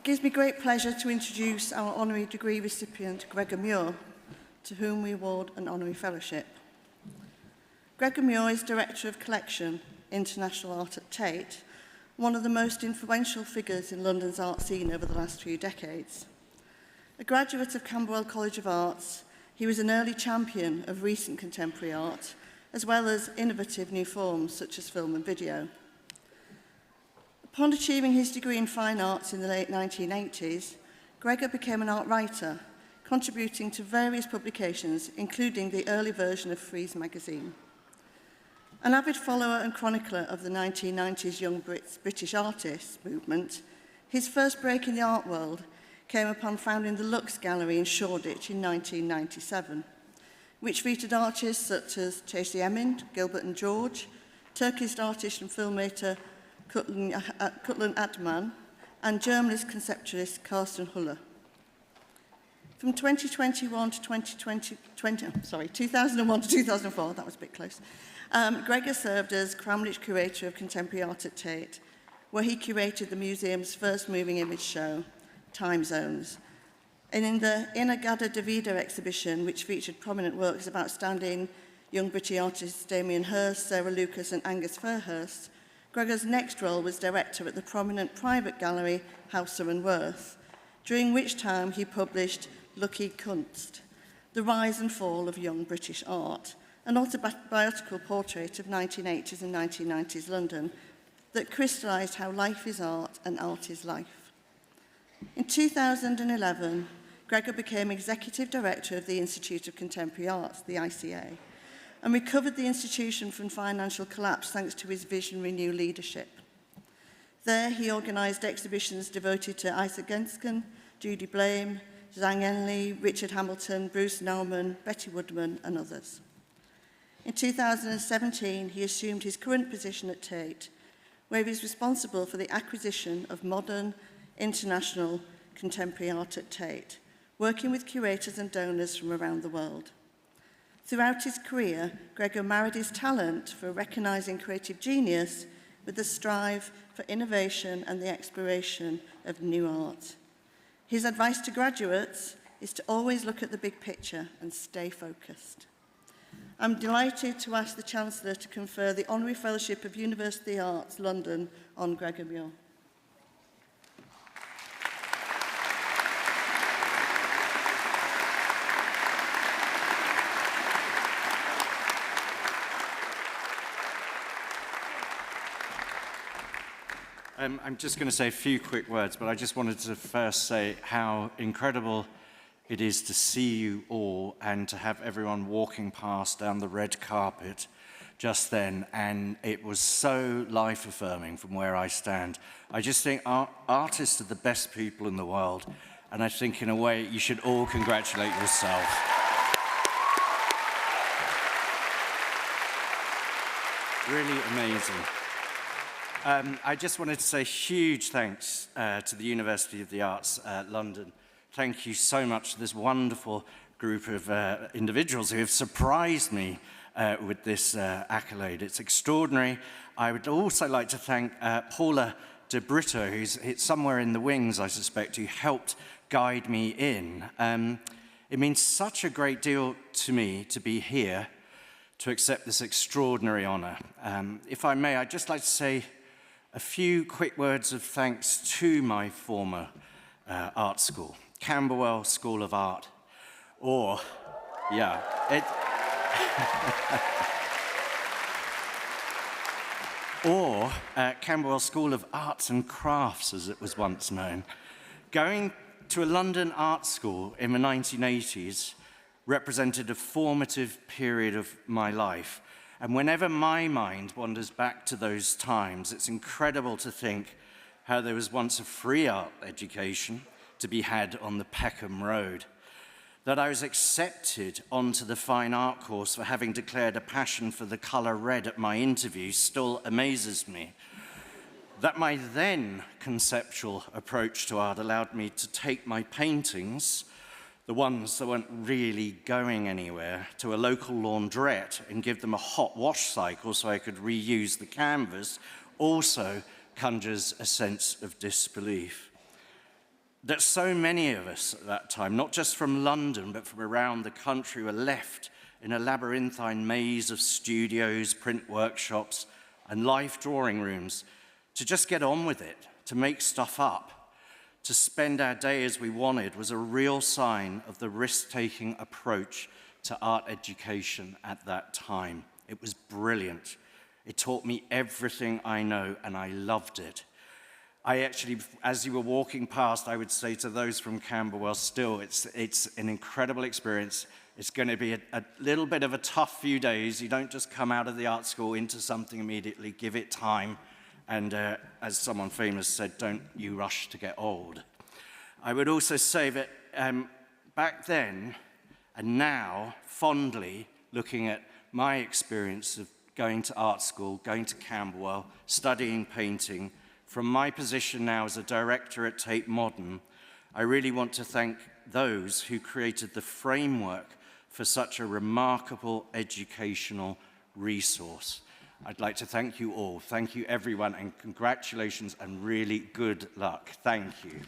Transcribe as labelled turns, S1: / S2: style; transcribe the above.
S1: It gives me great pleasure to introduce our honorary degree recipient, Gregor Muir, to whom we award an honorary fellowship. Gregor Muir is Director of Collection, International Art at Tate, one of the most influential figures in London's art scene over the last few decades. A graduate of Camberwell College of Arts, he was an early champion of recent contemporary art, as well as innovative new forms such as film and video. Upon achieving his degree in fine arts in the late 1980s, Gregor became an art writer, contributing to various publications, including the early version of Frieze magazine. An avid follower and chronicler of the 1990s Young British Artists movement, his first break in the art world came upon founding the Lux Gallery in Shoreditch in 1997, which featured artists such as Chasey Emin, Gilbert and George, Turkish artist and filmmaker Kutlan Adman, and Germanist conceptualist Carsten Huller. From 2001 to 2004, that was a bit close, Gregor served as Cramlich Curator of Contemporary Art at Tate, where he curated the museum's first moving image show, Time Zones. And in the Inagada Davida exhibition, which featured prominent works of outstanding young British artists Damien Hirst, Sarah Lucas and Angus Fairhurst, Gregor's next role was director at the prominent private gallery Hauser and Worth, during which time he published Lucky Kunst, The Rise and Fall of Young British Art, an autobiographical portrait of 1980s and 1990s London that crystallised how life is art and art is life. In 2011, Gregor became Executive Director of the Institute of Contemporary Arts, the ICA, and recovered the institution from financial collapse thanks to his visionary new leadership. There, he organised exhibitions devoted to Isaac Gensken, Judy Blame, Zhang Enley, Richard Hamilton, Bruce Nauman, Betty Woodman, and others. In 2017, he assumed his current position at Tate, where he was responsible for the acquisition of modern, international, contemporary art at Tate, working with curators and donors from around the world. Throughout his career, Gregor married his talent for recognising creative genius with the strive for innovation and the exploration of new art. His advice to graduates is to always look at the big picture and stay focused. I'm delighted to ask the Chancellor to confer the Honorary Fellowship of University Arts, London, on Gregor Muir.
S2: I'm just going to say a few quick words, but I just wanted to first say how incredible it is to see you all and to have everyone walking past down the red carpet just then, and it was so life-affirming from where I stand. I just think artists are the best people in the world, and I think in a way you should all congratulate yourself. Really amazing. I just wanted to say huge thanks to the University of the Arts, London. Thank you so much to this wonderful group of individuals who have surprised me with this accolade. It's extraordinary. I would also like to thank Paula de Brito, who's somewhere in the wings, I suspect, who helped guide me in. It means such a great deal to me to be here to accept this extraordinary honour. If I may, I'd just like to say a few quick words of thanks to my former art school, Camberwell School of Art, or, yeah, or Camberwell School of Arts and Crafts, as it was once known. Going to a London art school in the 1980s represented a formative period of my life. And whenever my mind wanders back to those times, it's incredible to think how there was once a free art education to be had on the Peckham Road, that I was accepted onto the fine art course for having declared a passion for the colour red at my interview still amazes me. That my then conceptual approach to art allowed me to take my paintings, the ones that weren't really going anywhere, to a local laundrette and give them a hot wash cycle so I could reuse the canvas, also conjures a sense of disbelief. that so many of us at that time, not just from London, but from around the country, were left in a labyrinthine maze of studios, print workshops, and life drawing rooms to just get on with it, to make stuff up, to spend our day as we wanted, was a real sign of the risk-taking approach to art education at that time. It was brilliant. It taught me everything I know, and I loved it. I actually, as you were walking past, I would say to those from Camberwell still, it's an incredible experience. It's going to be a little bit of a tough few days. You don't just come out of the art school into something immediately. Give it time. And as someone famous said, don't you rush to get old. I would also say that back then and now, fondly looking at my experience of going to art school, going to Camberwell, studying painting, from my position now as a director at Tate Modern, I really want to thank those who created the framework for such a remarkable educational resource. I'd like to thank you all. Thank you, everyone, and congratulations and really good luck. Thank you.